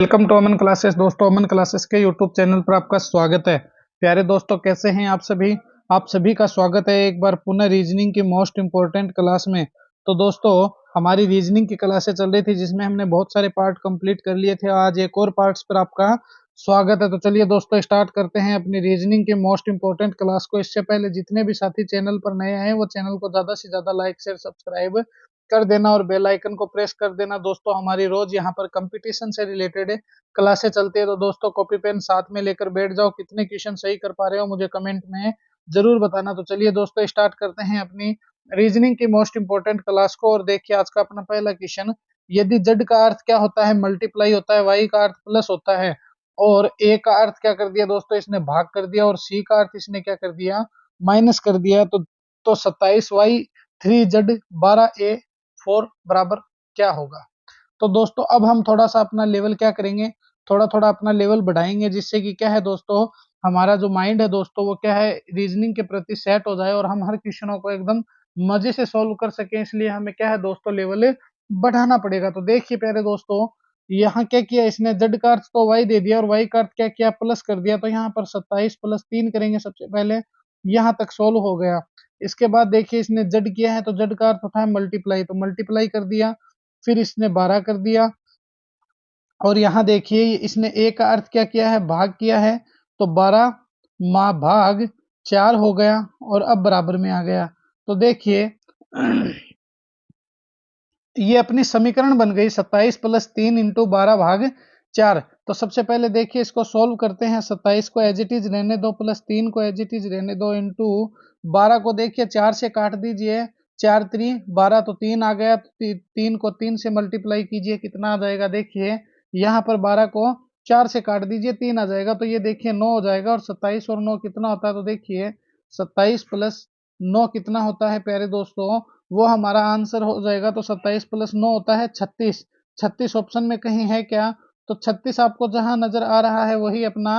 Welcome to Aman classes. दोस्तों, Aman classes के YouTube channel पर आपका स्वागत है। प्यारे दोस्तों, कैसे हैं आप सभी का स्वागत है एक बार पुनः रीजनिंग की मोस्ट इंपॉर्टेंट क्लास में। तो दोस्तों, हमारी रीजनिंग की क्लासें चल रही थी जिसमें हमने बहुत सारे पार्ट कंप्लीट कर लिए थे। आज एक और पार्ट्स पर आपका स्वागत है। तो चलिए दोस्तों, स्टार्ट करते हैं अपनी रीजनिंग की मोस्ट इंपॉर्टेंट क्लास को। इससे पहले जितने भी साथी चैनल पर नए हैं वो चैनल को ज्यादा से ज्यादा लाइक शेयर सब्सक्राइब कर देना और बेल आइकन को प्रेस कर देना। दोस्तों, हमारी रोज यहाँ पर कंपटीशन से रिलेटेड क्लासें चलती है, तो दोस्तों कॉपी पेन साथ में लेकर बैठ जाओ। कितने क्वेश्चन सही कर पा रहे हो मुझे कमेंट में जरूर बताना। तो चलिए दोस्तों, स्टार्ट करते हैं अपनी रीजनिंग की मोस्ट इंपॉर्टेंट क्लास को। और देखिए आज का अपना पहला क्वेश्चन, यदि जेड का अर्थ क्या होता है, मल्टीप्लाई होता है, वाई का अर्थ प्लस होता है, और ए का अर्थ क्या कर दिया दोस्तों, इसने भाग कर दिया, और सी का अर्थ इसने क्या कर दिया, माइनस कर दिया। तो 27y 3z 12a 4 बराबर क्या होगा। तो दोस्तों अब हम थोड़ा सा अपना लेवल क्या करेंगे, थोड़ा थोड़ा अपना लेवल बढ़ाएंगे, जिससे कि क्या है दोस्तों, हमारा जो माइंड है दोस्तों वो क्या है, रीजनिंग के प्रति सेट हो जाए और हम हर क्वेश्चनों को एकदम मजे से सॉल्व कर सकें। इसलिए हमें क्या है दोस्तों, लेवल बढ़ाना पड़ेगा। तो देखिए प्यारे दोस्तों, यहाँ क्या किया इसने, जेड का अर्थ तो वाई दे दिया और वाई का अर्थ क्या किया, प्लस कर दिया। तो यहाँ पर 27 + 3 करेंगे सबसे पहले, यहाँ तक सोल्व हो गया। इसके बाद देखिए इसने जेड किया है, तो जेड का अर्थ होता है मल्टीप्लाई, तो मल्टीप्लाई कर दिया। फिर इसने 12 कर दिया, और यहाँ देखिए इसने ए का अर्थ क्या किया है, भाग किया है। तो 12 माँ भाग 4 हो गया, और अब बराबर में आ गया। तो देखिए ये अपनी समीकरण बन गई 27 + 3 × 12/4। तो सबसे पहले देखिए इसको सोल्व करते हैं। 27 को एज इट इज रहने दो, प्लस 3 को एज इट इज रहने दो, इंटू 12 को देखिए 4 से काट दीजिए, 4 3 12, तो 3 आ गया। तो 3 को 3 से मल्टीप्लाई कीजिए, कितना आ जाएगा, देखिए यहाँ पर 12 को 4 से काट दीजिए, 3 आ जाएगा। तो ये देखिए 9 हो जाएगा, और 27 और 9 कितना होता है, तो देखिए 27 + 9 कितना होता है प्यारे दोस्तों, वो हमारा आंसर हो जाएगा। तो 27 + 9 होता है 36। 36 ऑप्शन में कहीं है क्या, तो 36 आपको जहां नजर आ रहा है वही अपना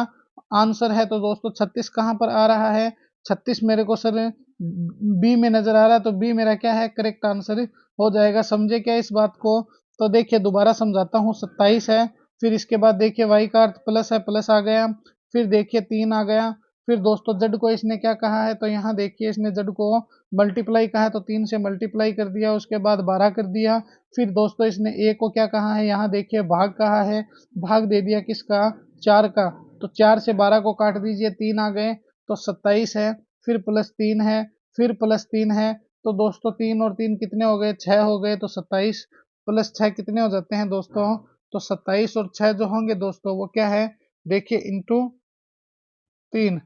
आंसर है। तो दोस्तों 36 कहां पर आ रहा है, 36 मेरे को सर बी में नजर आ रहा है, तो बी मेरा क्या है, करेक्ट आंसर हो जाएगा। समझे क्या इस बात को। तो देखिए दोबारा समझाता हूँ, 27 है, फिर इसके बाद देखिए वाई का अर्थ प्लस है, प्लस आ गया, फिर देखिए 3 आ गया। फिर दोस्तों जेड को इसने क्या कहा है, तो यहाँ देखिए इसने जेड को मल्टीप्लाई कहा है, तो 3 से मल्टीप्लाई कर दिया, उसके बाद 12 कर दिया। फिर दोस्तों इसने ए को क्या कहा है, यहाँ देखिए भाग कहा है, भाग दे दिया किसका, 4 का। तो 4 से 12 को काट दीजिए, 3 आ गए, तो 27 है, फिर प्लस 3 है, फिर प्लस 3 है। तो दोस्तों 3 और 3 कितने हो गए, 6 हो गए। तो 27 + 6 कितने हो जाते हैं दोस्तों, तो 27 और 6 जो होंगे दोस्तों वो क्या है, देखिए इंटू 3,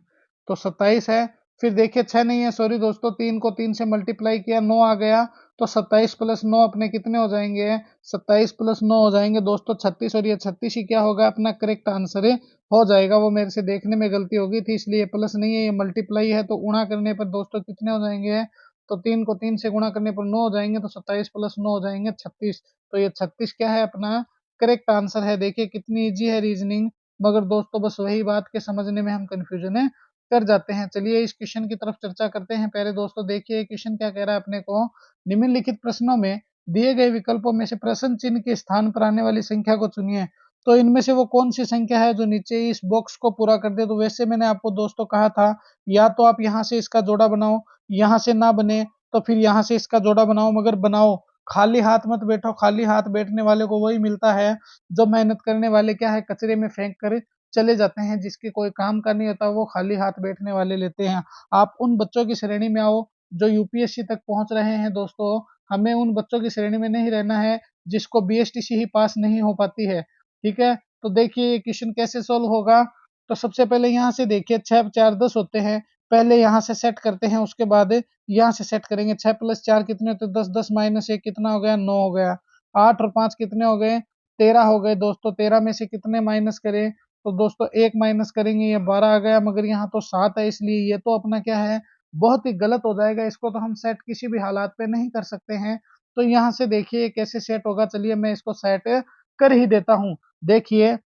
तो 27 है। फिर देखिए 6 नहीं है, सॉरी दोस्तों, 3 को 3 से मल्टीप्लाई किया, 9 आ गया। तो 27 + 9 अपने कितने हो जाएंगे, 27 + 9 हो जाएंगे दोस्तों 36, और ये 36 ही क्या होगा, अपना करेक्ट आंसर हो जाएगा। वो मेरे से देखने में गलती हो गई थी, इसलिए प्लस नहीं है, ये मल्टीप्लाई है। तो गुणा करने पर दोस्तों कितने हो जाएंगे, तो 3 को 3 से गुणा करने पर 9 हो जाएंगे, तो 27 + 9 हो जाएंगे 36। तो ये 36 क्या है, अपना करेक्ट आंसर है। देखिए कितनी ईजी है रीजनिंग, मगर दोस्तों बस वही बात के समझने में हम कंफ्यूजन कर जाते हैं। चलिए इस क्वेश्चन की तरफ चर्चा करते हैं। पहले दोस्तों देखिए क्वेश्चन क्या कह रहा है अपने को, निम्नलिखित प्रश्नों में दिए गए विकल्पों में से प्रश्न चिन्ह के स्थान पर आने वाली संख्या को चुनिए। तो इनमें से वो कौन सी संख्या है जो नीचे इस बॉक्स को पूरा कर दे। तो वैसे मैंने आपको दोस्तों कहा था, या तो आप यहाँ से इसका जोड़ा बनाओ, यहाँ से ना बने तो फिर यहाँ से इसका जोड़ा बनाओ, मगर बनाओ। खाली हाथ मत बैठो, खाली हाथ बैठने वाले को वही मिलता है जो मेहनत करने वाले क्या है, कचरे में फेंक कर चले जाते हैं। जिसके कोई काम का नहीं होता वो खाली हाथ बैठने वाले लेते हैं। आप उन बच्चों की श्रेणी में आओ जो यूपीएससी तक पहुंच रहे हैं दोस्तों। हमें उन बच्चों की श्रेणी में नहीं रहना है जिसको बीएसटीसी ही पास नहीं हो पाती है, ठीक है। तो देखिए ये क्वेश्चन कैसे सोल्व होगा। तो सबसे पहले यहाँ से देखिए 6 4 10 होते हैं, पहले यहाँ से सेट करते हैं, उसके बाद यहाँ से सेट करेंगे। 6 + 4 कितने होते हैं, 10, 10 - 1 कितना हो गया, 9 हो गया। 8 और 5 कितने हो गए, 13 हो गए दोस्तों। 13 में से कितने माइनस करें, तो दोस्तों 1 माइनस करेंगे, ये 12 आ गया, मगर यहाँ तो 7 है, इसलिए ये तो अपना क्या है, बहुत ही गलत हो जाएगा। इसको तो हम सेट किसी भी हालात पे नहीं कर सकते हैं। तो यहाँ से देखिए ये कैसे सेट होगा, चलिए मैं इसको सेट कर ही देता हूँ। देखिए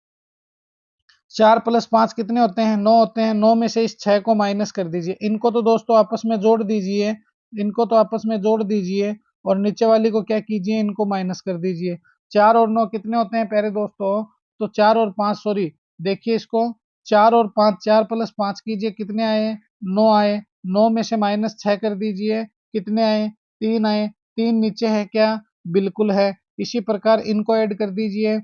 4 + 5 कितने होते हैं, 9 होते हैं। 9 में से इस 6 को माइनस कर दीजिए, इनको तो दोस्तों आपस में जोड़ दीजिए, इनको तो आपस में जोड़ दीजिए, और नीचे वाली को क्या कीजिए, इनको माइनस कर दीजिए। 4 और 9 कितने होते हैं प्यारे दोस्तों, तो 4 और 5 सॉरी, देखिए इसको 4 और 5, 4 + 5 कीजिए, कितने आए? 9 आए। 9 में से -6 कर दीजिए, कितने आए? 3 आए। 3 नीचे है क्या? बिल्कुल है। इसी प्रकार इनको ऐड कर दीजिए,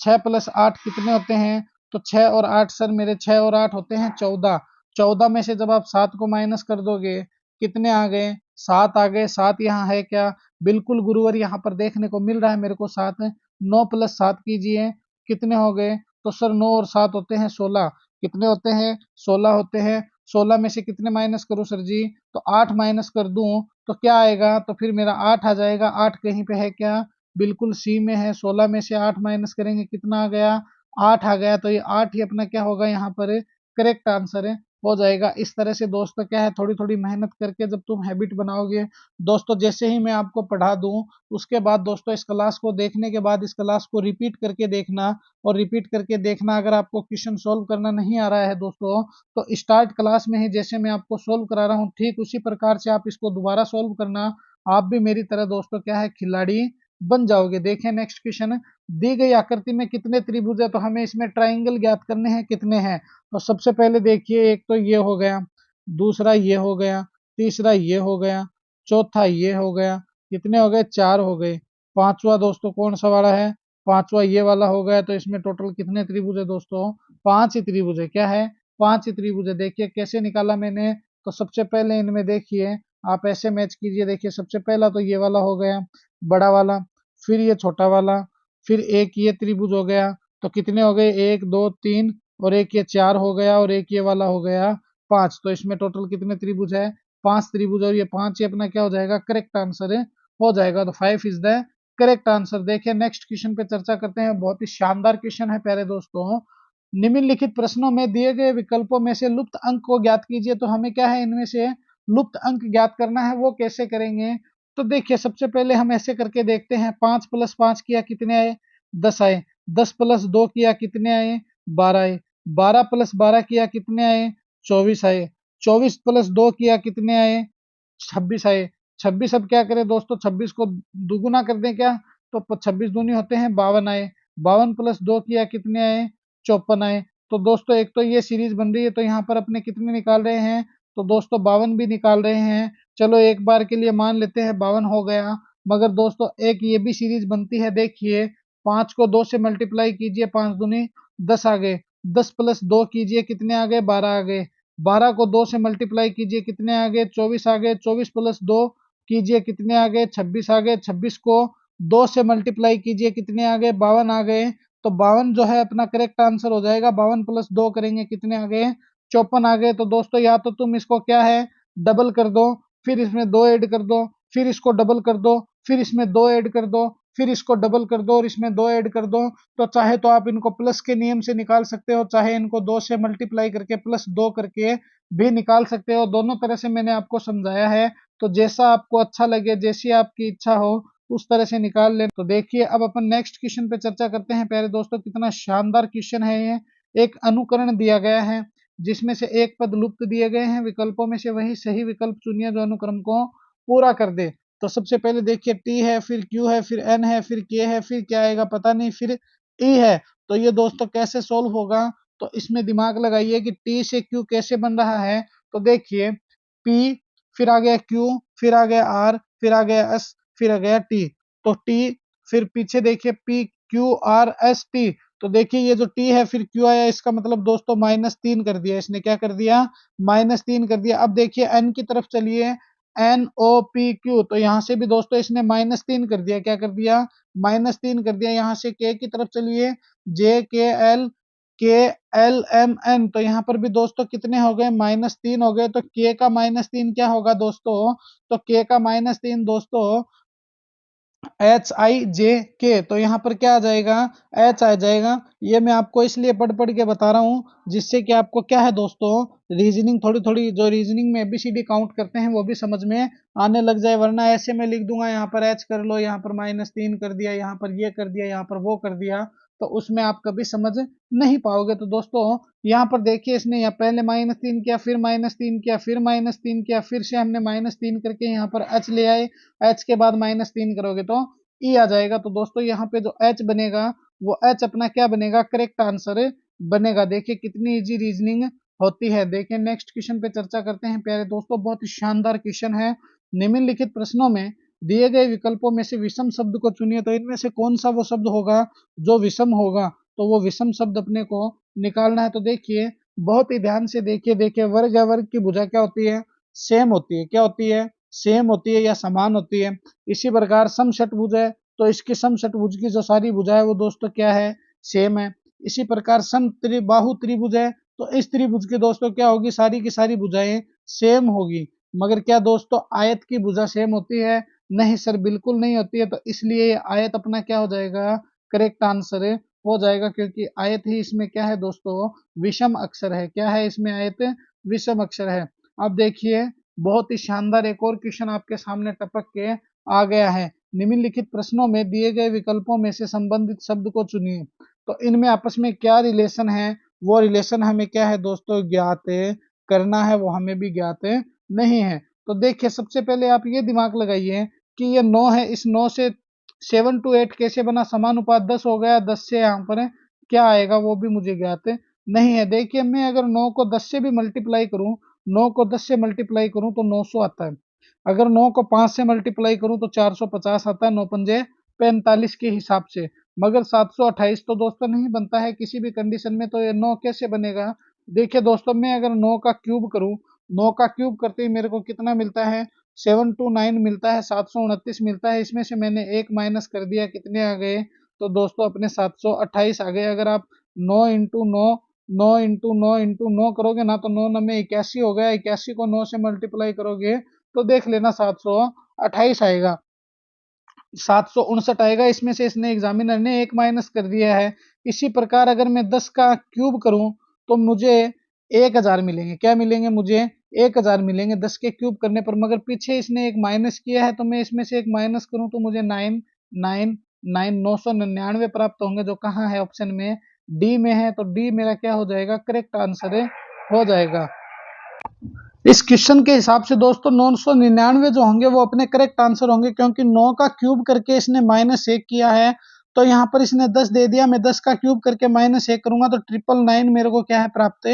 6 + 8 कितने होते हैं? तो 6 और 8 सर मेरे 6 और 8 होते हैं 14। 14 में से जब आप 7 को माइनस कर दोगे, कितने आ गए? 7 आ गए। 7 यहाँ है क्या? बिल्कुल गुरुवर, यहाँ पर देखने को मिल रहा है मेरे को 7 है। 9 + 7 कीजिए, कितने हो गए? तो सर 9 और 7 होते हैं 16। कितने होते हैं? 16 होते हैं। 16 में से कितने माइनस करूं सर जी? तो 8 माइनस कर दूं तो क्या आएगा? तो फिर मेरा 8 आ जाएगा। 8 कहीं पे है क्या? बिल्कुल सी में है। 16 में से 8 माइनस करेंगे, कितना आ गया? 8 आ गया। तो ये 8 ही अपना क्या होगा यहाँ पर? करेक्ट आंसर है, हो जाएगा। इस तरह से दोस्तों क्या है, थोड़ी थोड़ी मेहनत करके जब तुम हैबिट बनाओगे दोस्तों, जैसे ही मैं आपको पढ़ा दूं उसके बाद दोस्तों इस क्लास को देखने के बाद इस क्लास को रिपीट करके देखना, और रिपीट करके देखना अगर आपको क्वेश्चन सोल्व करना नहीं आ रहा है दोस्तों, तो स्टार्ट क्लास में ही जैसे मैं आपको सोल्व करा रहा हूँ ठीक उसी प्रकार से आप इसको दोबारा सोल्व करना। आप भी मेरी तरह दोस्तों क्या है, खिलाड़ी बन जाओगे। देखें नेक्स्ट क्वेश्चन, दी गई आकृति में कितने त्रिभुज है? तो हमें इसमें ट्राइंगल ज्ञात करने हैं, कितने हैं? तो सबसे पहले देखिए, एक तो ये हो गया, दूसरा ये हो गया, तीसरा ये हो गया, चौथा ये हो गया, कितने हो गए? 4 हो गए। पांचवा दोस्तों कौन सा वाला है? पांचवा ये वाला हो गया। तो इसमें टोटल कितने त्रिभुज है दोस्तों? 5 ही त्रिभुज है। क्या है? 5 ही त्रिभुज है। देखिए कैसे निकाला मैंने, तो सबसे पहले इनमें देखिए आप ऐसे मैच कीजिए। देखिए सबसे पहला तो ये वाला हो गया, बड़ा वाला, फिर ये छोटा वाला, फिर एक ये त्रिभुज हो गया। तो कितने हो गए? 1 2 3, और एक ये 4 हो गया, और एक ये वाला हो गया 5। तो इसमें टोटल कितने त्रिभुज है? 5 त्रिभुज, और ये 5 ही अपना क्या हो जाएगा? करेक्ट आंसर है, हो जाएगा। तो 5 इज द करेक्ट आंसर। देखिए नेक्स्ट क्वेश्चन पे चर्चा करते हैं। बहुत ही शानदार क्वेश्चन है प्यारे दोस्तों। निम्नलिखित प्रश्नों में दिए गए विकल्पों में से लुप्त अंक को ज्ञात कीजिए। तो हमें क्या है, इनमें से लुप्त अंक ज्ञात करना है। वो कैसे करेंगे? तो देखिए सबसे पहले हम ऐसे करके देखते हैं। 5 + 5 किया, कितने आए? 10 आए। 10 + 2 किया, कितने आए? 12 आए। 12 + 12 किया, कितने आए? 24 आए। 24 + 2 किया, कितने आए? 26 आए। 26, अब क्या करें दोस्तों, 26 को दुगुना कर दें क्या? तो 26 दूनी होते हैं 52 आए। 52 + 2 किया, कितने आए? 54 आए। तो दोस्तों एक तो ये सीरीज बन रही है, तो यहाँ पर अपने कितने निकाल रहे हैं? तो दोस्तों 52 भी निकाल रहे हैं। चलो एक बार के लिए मान लेते हैं 52 हो गया, मगर दोस्तों एक ये भी सीरीज बनती है। देखिए 5 को 2 से मल्टीप्लाई कीजिए, 5 दूनी 10 आ गए। 10 + 2 कीजिए, कितने आ गए? 12 आ गए। 12 को 2 से मल्टीप्लाई कीजिए, कितने आ गए? 24 आ गए। 24 + 2 कीजिए, कितने आ गए? 26 आ गए। 26 को 2 से मल्टीप्लाई कीजिए, कितने आ गए? 52 आ गए। तो 52 जो है अपना करेक्ट आंसर हो जाएगा। 52 + 2 करेंगे, कितने आ गए? 54 आ गए। तो दोस्तों या तो तुम इसको क्या है, डबल कर दो, फिर इसमें 2 ऐड कर दो, फिर इसको डबल कर दो, फिर इसमें 2 ऐड कर दो, फिर इसको डबल कर दो और इसमें 2 ऐड कर दो। तो चाहे तो आप इनको प्लस के नियम से निकाल सकते हो, चाहे इनको 2 से मल्टीप्लाई करके +2 करके भी निकाल सकते हो। दोनों तरह से मैंने आपको समझाया है। तो जैसा आपको अच्छा लगे, जैसी आपकी इच्छा हो, उस तरह से निकाल ले। तो देखिए अब अपन नेक्स्ट क्वेश्चन पे चर्चा करते हैं। प्यारे दोस्तों कितना शानदार क्वेश्चन है ये। एक अनुकरण दिया गया है जिसमें से एक पद लुप्त दिए गए हैं। विकल्पों में से वही सही विकल्प चुनिए जो अनुक्रम को पूरा कर दे। तो सबसे पहले देखिए टी है, फिर क्यू है, फिर एन है, फिर के है, फिर क्या आएगा पता नहीं, फिर ई है। तो ये दोस्तों कैसे सोल्व होगा? तो इसमें दिमाग लगाइए कि टी से क्यू कैसे बन रहा है। तो देखिए पी, फिर आ गया क्यू, फिर आ गया आर, फिर आ गया एस, फिर आ गया टी। तो टी, फिर पीछे देखिए P Q R S T. तो देखिए ये जो टी है फिर क्यू आया, इसका मतलब दोस्तों -3 कर दिया इसने। क्या कर दिया? -3 कर दिया। अब देखिए एन की तरफ चलिए, एन ओ पी क्यू, तो यहां से भी दोस्तों इसने -3 कर दिया। क्या कर दिया? -3 कर दिया। यहां से के की तरफ चलिए, जे के एल एम एन, तो यहाँ पर भी दोस्तों कितने हो गए? -3 हो गए। तो के का -3 क्या होगा दोस्तों? तो के का -3 दोस्तों एच आई जे के, तो यहाँ पर क्या आ जाएगा? एच आ जाएगा। ये मैं आपको इसलिए पढ़ पढ़ के बता रहा हूँ जिससे कि आपको क्या है दोस्तों, रीजनिंग थोड़ी थोड़ी जो रीजनिंग में एबीसीडी काउंट करते हैं वो भी समझ में आने लग जाए। वरना ऐसे में लिख दूंगा यहाँ पर एच कर लो, यहाँ पर -3 कर दिया, यहाँ पर ये कर दिया, यहाँ पर वो कर दिया, तो उसमें आप कभी समझ नहीं पाओगे। तो दोस्तों यहाँ पर देखिए इसने यहाँ पहले -3 किया, फिर -3 किया, फिर -3 किया, फिर से हमने -3 करके यहाँ पर एच ले आए। एच के बाद -3 करोगे तो ई आ जाएगा। तो दोस्तों यहाँ पे जो एच बनेगा वो एच अपना क्या बनेगा, करेक्ट आंसर बनेगा। देखिए कितनी इजी रीजनिंग होती है। देखिए नेक्स्ट क्वेश्चन पे चर्चा करते हैं प्यारे दोस्तों, बहुत ही शानदार क्वेश्चन है। निम्नलिखित प्रश्नों में दिए गए विकल्पों में से विषम शब्द को चुनिए, तो इनमें से कौन सा वो शब्द होगा जो विषम होगा, तो वो विषम शब्द अपने को निकालना है। तो देखिए बहुत ही ध्यान से देखिए, देखिए वर्ग या वर्ग की भुजा क्या होती है, सेम होती है। क्या होती है, सेम होती है या समान होती है। इसी प्रकार समषटभुज है, तो इसकी समषटभुज की जो सारी भुजा है वो दोस्तों क्या है, सेम है। इसी प्रकार बाहु त्रिभुज है, तो इस त्रिभुज की दोस्तों क्या होगी, सारी की सारी भुजाएं सेम होगी। मगर क्या दोस्तों आयत की भुजा सेम होती है, नहीं सर बिल्कुल नहीं होती है। तो इसलिए आयत अपना क्या हो जाएगा, करेक्ट आंसर हो जाएगा, क्योंकि आयत ही इसमें क्या है दोस्तों, विषम अक्षर है। क्या है इसमें, आयत विषम अक्षर है। अब देखिए बहुत ही शानदार एक और क्वेश्चन आपके सामने टपक के आ गया है। निम्नलिखित प्रश्नों में दिए गए विकल्पों में से संबंधित शब्द को चुनिए, तो इनमें आपस में क्या रिलेशन है, वो रिलेशन हमें क्या है दोस्तों, ज्ञात करना है। वो हमें भी ज्ञात नहीं है। तो देखिए सबसे पहले आप ये दिमाग लगाइए कि ये 9 है, इस 9 से 7 to 8 कैसे बना, समानुपात 10 हो गया। 10 से यहाँ पर क्या आएगा वो भी मुझे ज्ञात नहीं है। देखिए मैं अगर 9 को 10 से भी मल्टीप्लाई करूं, 9 को 10 से मल्टीप्लाई करूं तो 900 आता है। अगर 9 को 5 से मल्टीप्लाई करूं तो 450 आता है, 9 पंजे 45 के हिसाब से। मगर 728 तो दोस्तों नहीं बनता है किसी भी कंडीशन में। तो ये 9 कैसे बनेगा, देखिए दोस्तों मैं अगर 9 का क्यूब करूं, 9 का क्यूब करते ही मेरे को कितना मिलता है, 729 मिलता है, 729 मिलता है। इसमें से मैंने एक माइनस कर दिया, कितने आ गए, तो दोस्तों अपने 728 आ गए। अगर आप 9 इंटू 9, 9 इंटू 9 इंटू 9 करोगे ना, तो 9 में 81 हो गया। 81 को 9 से मल्टीप्लाई करोगे तो देख लेना 728 आएगा, 759 आएगा। इसमें से इसने एग्जामिनर ने एक माइनस कर दिया है। इसी प्रकार अगर मैं 10 का क्यूब करूं तो मुझे 1000 मिलेंगे। क्या मिलेंगे, मुझे 1000 मिलेंगे 10 के क्यूब करने पर। मगर पीछे इसने एक माइनस किया है, तो मैं इसमें से एक माइनस करूं तो मुझे 999 प्राप्त होंगे, जो कहाँ है, ऑप्शन में डी में है। तो डी मेरा क्या हो जाएगा, करेक्ट आंसर हो जाएगा। इस क्वेश्चन के हिसाब से दोस्तों 999 जो होंगे वो अपने करेक्ट आंसर होंगे, क्योंकि 9 का क्यूब करके इसने -1 किया है। तो यहाँ पर इसने 10 दे दिया, मैं 10 का क्यूब करके -1 करूंगा तो 999 मेरे को क्या है, प्राप्त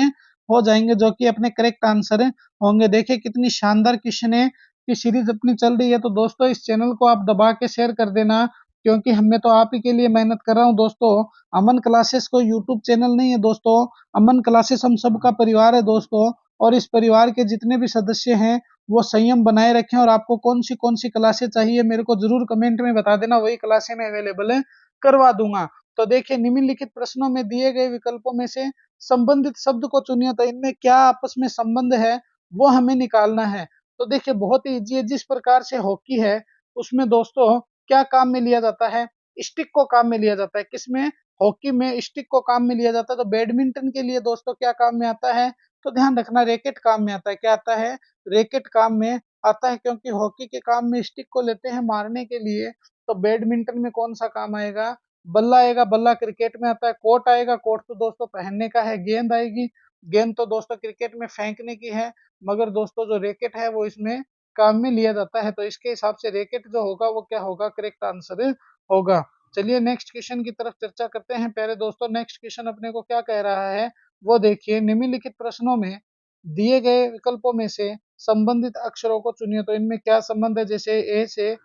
हो जाएंगे, जो कि अपने करेक्ट आंसर होंगे। देखिए कितनी शानदार क्वेश्चन है की सीरीज अपनी चल रही है। तो दोस्तों इस चैनल को आप दबा के शेयर कर देना, क्योंकि हमें तो आप ही के लिए मेहनत कर रहा हूँ दोस्तों। अमन क्लासेस को यूट्यूब चैनल नहीं है दोस्तों, अमन क्लासेस हम सबका परिवार है दोस्तों। और इस परिवार के जितने भी सदस्य हैं वो संयम बनाए रखें। और आपको कौन सी क्लासें चाहिए मेरे को जरूर कमेंट में बता देना, वही क्लासें मैं अवेलेबल करवा दूंगा। तो देखिए निम्नलिखित प्रश्नों में दिए गए विकल्पों में से संबंधित शब्द को चुनिए, तो इनमें क्या आपस में संबंध है वो हमें निकालना है। तो देखिए बहुत ही इजी है। जिस प्रकार से हॉकी है उसमें दोस्तों क्या काम में लिया जाता है, स्टिक को काम में लिया जाता है। किसमें, हॉकी में स्टिक को काम में लिया जाता है। तो बैडमिंटन के लिए दोस्तों क्या काम में आता है, तो ध्यान रखना रैकेट काम में आता है। क्या आता है, रैकेट काम में आता है। क्योंकि हॉकी के काम में स्टिक को लेते हैं मारने के लिए, तो बैडमिंटन में कौन सा काम आएगा, बल्ला आएगा। बल्ला क्रिकेट में आता है। कोर्ट आएगा, कोर्ट तो दोस्तों पहनने का है। गेंद आएगी, गेंद तो दोस्तों क्रिकेट में फेंकने की है। मगर दोस्तों जो रैकेट है वो इसमें काम में लिया जाता है। तो इसके हिसाब से रैकेट जो होगा वो क्या होगा, करेक्ट आंसर होगा। चलिए नेक्स्ट क्वेश्चन की तरफ चर्चा करते हैं प्यारे दोस्तों। नेक्स्ट क्वेश्चन अपने को क्या कह रहा है वो देखिए, निम्नलिखित प्रश्नों में दिए गए विकल्पों में से संबंधित अक्षरों को चुनिए, तो इनमें क्या संबंध है। जैसे ए से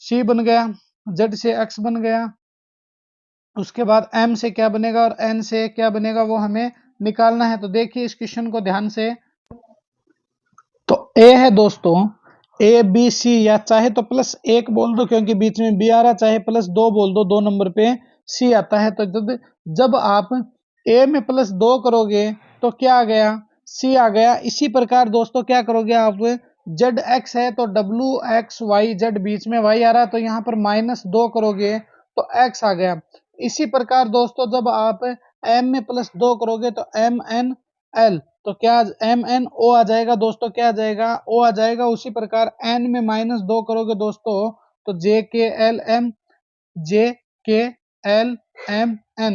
सी बन गया, जेड से एक्स बन गया, उसके बाद एम से क्या बनेगा और एन से क्या बनेगा वो हमें निकालना है। तो देखिए इस क्वेश्चन को ध्यान से। तो ए है दोस्तों, ए बी सी, या चाहे तो +1 बोल दो क्योंकि बीच में बी आ रहा, चाहे +2 बोल दो, 2 नंबर पे सी आता है। तो जब आप ए में +2 करोगे तो क्या आ गया, सी आ गया। इसी प्रकार दोस्तों क्या करोगे आप, जेड एक्स है तो WXYZ, बीच में वाई आ रहा है तो यहाँ पर -2 करोगे तो एक्स आ गया। इसी प्रकार दोस्तों जब आप एम में +2 करोगे तो MNL, तो क्या MNO आ जाएगा दोस्तों, क्या आ जाएगा, ओ आ जाएगा। उसी प्रकार एन में -2 करोगे दोस्तों तो JKLM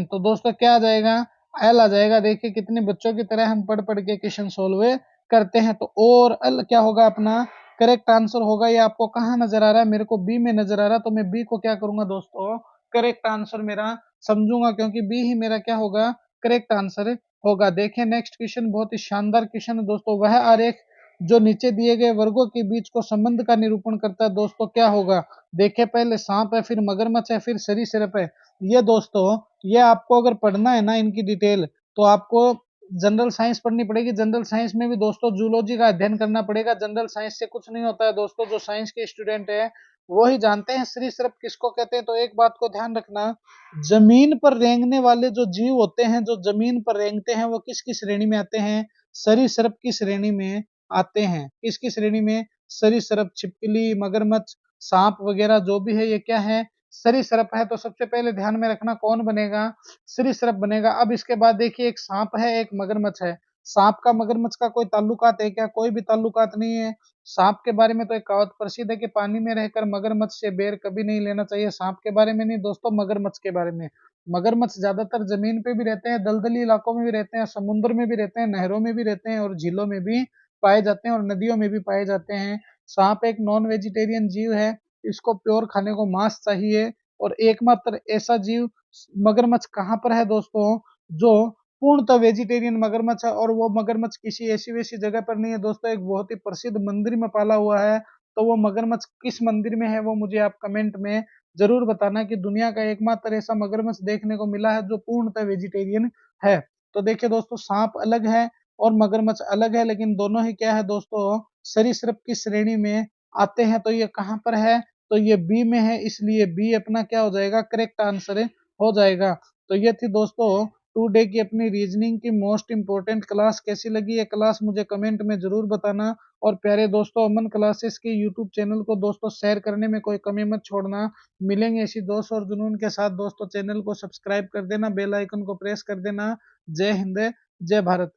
तो दोस्तों क्या आ जाएगा, एल आ जाएगा। देखिए कितने बच्चों की तरह हम पढ़ पढ़ के क्वेश्चन सोल्व करते हैं। तो ओ और एल क्या होगा, अपना करेक्ट आंसर होगा। ये आपको कहाँ नजर आ रहा है, मेरे को बी में नजर आ रहा है। तो मैं बी को क्या करूंगा दोस्तों, करेक्ट आंसर मेरा समझूंगा, क्योंकि बी ही मेरा क्या होगा, करेक्ट आंसर होगा। देखें नेक्स्ट क्वेश्चन, बहुत ही शानदार क्वेश्चन है दोस्तों। वह आरेख जो नीचे दिए गए वर्गों के बीच को संबंध का निरूपण करता है दोस्तों, क्या होगा? देखें पहले सांप है, फिर मगरमच्छ है, फिर सरीसृप है। ये दोस्तों, ये आपको अगर पढ़ना है ना इनकी डिटेल, तो आपको जनरल साइंस पढ़नी पड़ेगी। जनरल साइंस में भी दोस्तों जूलॉजी का अध्ययन करना पड़ेगा। जनरल साइंस से कुछ नहीं होता है दोस्तों, जो साइंस के स्टूडेंट है वो ही जानते हैं सरीसृप किसको कहते हैं। तो एक बात को ध्यान रखना, जमीन पर रेंगने वाले जो जीव होते हैं, जो जमीन पर रेंगते हैं, वो किसकी श्रेणी में आते हैं? सरीसृप की श्रेणी में आते हैं। किसकी श्रेणी में? सरीसृप। छिपकली, मगरमच्छ, सांप वगैरह जो भी है, ये क्या है? सरीसृप है। तो सबसे पहले ध्यान में रखना कौन बनेगा? सरीसृप बनेगा। अब इसके बाद देखिए, एक सांप है, एक मगरमच्छ है। सांप का मगरमच्छ का कोई ताल्लुकात है क्या? कोई भी ताल्लुकात नहीं है। सांप के बारे में तो एक कहावत प्रसिद्ध है कि पानी में रहकर मगरमच्छ से बैर कभी नहीं लेना चाहिए। सांप के बारे में नहीं दोस्तों, मगरमच्छ के बारे में। मगरमच्छ ज्यादातर जमीन पे भी रहते हैं, दलदली इलाकों में भी रहते हैं, समुद्र में भी रहते हैं, नहरों में भी रहते हैं, और झीलों में भी पाए जाते हैं, और नदियों में भी पाए जाते हैं। सांप एक नॉन वेजिटेरियन जीव है, इसको प्योर खाने को मांस चाहिए। और एकमात्र ऐसा जीव मगरमच्छ कहाँ पर है दोस्तों, जो पूर्णतः वेजिटेरियन मगरमच्छ है। और वो मगरमच्छ किसी ऐसी वैसी जगह पर नहीं है दोस्तों, एक बहुत ही प्रसिद्ध मंदिर में पाला हुआ है। तो वो मगरमच्छ किस मंदिर में है, वो मुझे आप कमेंट में जरूर बताना कि दुनिया का एकमात्र ऐसा मगरमच्छ देखने को मिला है जो पूर्णतः वेजिटेरियन है। तो देखिए दोस्तों, सांप अलग है और मगरमच्छ अलग है, लेकिन दोनों ही क्या है दोस्तों, सरीसृप की श्रेणी में आते हैं। तो ये कहाँ पर है? तो ये बी में है, इसलिए बी अपना क्या हो जाएगा, करेक्ट आंसर हो जाएगा। तो ये थी दोस्तों टू डे की अपनी रीजनिंग की मोस्ट इंपोर्टेंट क्लास। कैसी लगी ये क्लास मुझे कमेंट में जरूर बताना। और प्यारे दोस्तों, अमन क्लासेस के यूट्यूब चैनल को दोस्तों शेयर करने में कोई कमी मत छोड़ना। मिलेंगे इसी दोस्त और जुनून के साथ दोस्तों। चैनल को सब्सक्राइब कर देना, बेल आइकन को प्रेस कर देना। जय हिंद, जय भारत।